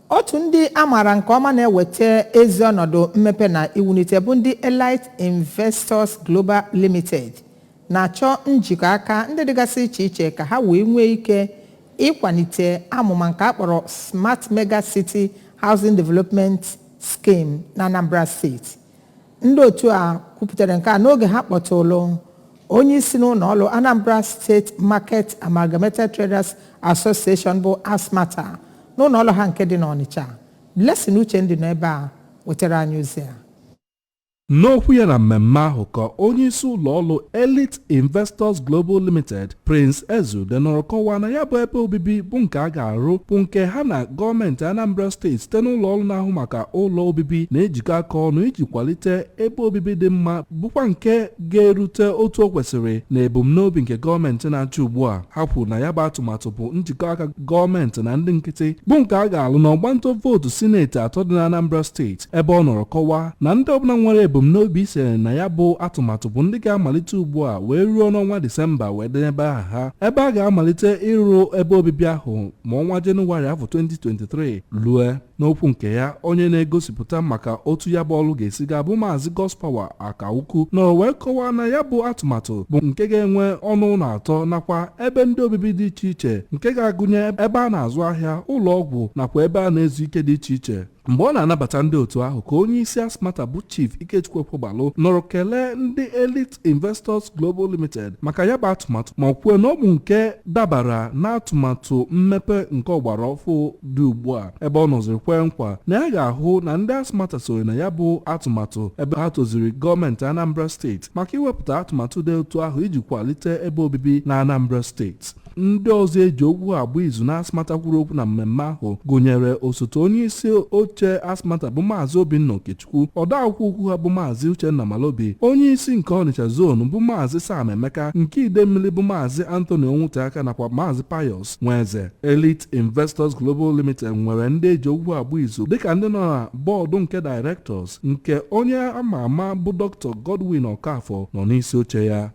Otu ndị amara nke ọma na-eweta ezi ọnọdụ mmepe na iwulite bụ ndị Elite Investors Global Limited na-achọ njikọ aka ndị dịgasị iche iche ka ha wee nwee ike ịkwalite amụma nke akpọrọ Smart Mega City Housing Development Scheme na Anambra State. Ndị otu a kwupụtara nke a n'oge ha kpọtụrụ onye isi n'ụlọ ọrụ Anambra State Market Amalgamated Traders Association bụ ASMATA n'ụlọ ọrụ ha nke dị n'Ọnịcha. Blessing Uchendị nọ ebe a wetara anyị ozi a. N'okwu ya na mmemme ahụ ka onye isi ụlọ ọrụ Elite Investors Global Limited Prince Ezude nọrọ kọwaa na ya bụ ebe obibi bụ nke a ga-arụ bụ nke ha na gọọmenti Anambra Steeti site n'ụlọ ọrụ na-ahụ maka ụlọ obibi na-ejikọ aka ọnụ iji kwalite ebe obibi dị mma bụkwa nke ga-erute otu o kwesịrị na ebumnobi nke gọọmenti na-achị ugbu a. Ha kwuru na ya bụ atụmatụ bụ njikọ aka gọọmenti na ndị nkịtị bụ nke a ga-alụ n'ọgbantọ vootu sineti atọ dị na Anambra Steeti, ebe ọ nọrọ kọwaa na ndị ọbụla nwere ebumnobi isere na ya bụ atụmatụ bụ ndị ga-amalite ugbu a wee ruo n'ọnwa Disemba wee denye aha ha, ebe a ga-amalite ịrụ ebe obibi ahụ ma ọnwa Jenụwarị afọ 2023 lue. N'okwu nke ya, onye na-egosipụta maka otu ya bụ ọrụ ga-esi ga bụ Maazị Gospower Akauku nọrọ wee kọwaa na ya bụ atụmatụ bụ nke ga-enwe ọnụ ụlọ atọ nakwa ebe ndị obibi dị iche iche nke ga-agụnye ebe a na-azụ ahịa, ụlọ ọgwụ nakwa ebe a na-ezu ike dị iche iche. Mgbe ọ na-anabata ndị otu ahụ ka onye isi ASMATA bụ Chief Ikechukwu Ekwebalụ nọrọ kelee ndị Elite Investors Global Limited maka ya bụ atụmatụ ma kwuo na ọ bụ nke dabara n'atụmatụ mmepe nke ọgbara ọfụ dị ugbu a, ebe ọ nọziri kwee nkwa na ya ga-ahụ na ndị ASMATA soro na ya bụ atụmatụ ebe ha toziri gọọmenti Anambra Steeti maka iwepụta atụmatụ dị otu ahụ iji kwalite ebe obibi na Anambra Steeti. Ndị ọzọ eji okwu agba izu na ASMATA kwuru okwu na mmemme ahụ gụnyere osote onye isi oche ASMATA bụ Maazị Obinna Okechukwu, odeakwụkwọ ukwu ha bụ Maazị Uchenna Malobi, onye isi nke Ọnịcha Zone bụ Maazị Sam Emeka, nke Idemmili bụ Maazị Anthony Onwuteaka nakwa Maazị Pius Nweze. Elite Investors Global Limited nwere ndị eji okwu agba izu dịka ndị nọ na bọọdụ nke Directors nke onye ama ama bụ Dr. Godwin Okafọ nọ n'isi oche ya.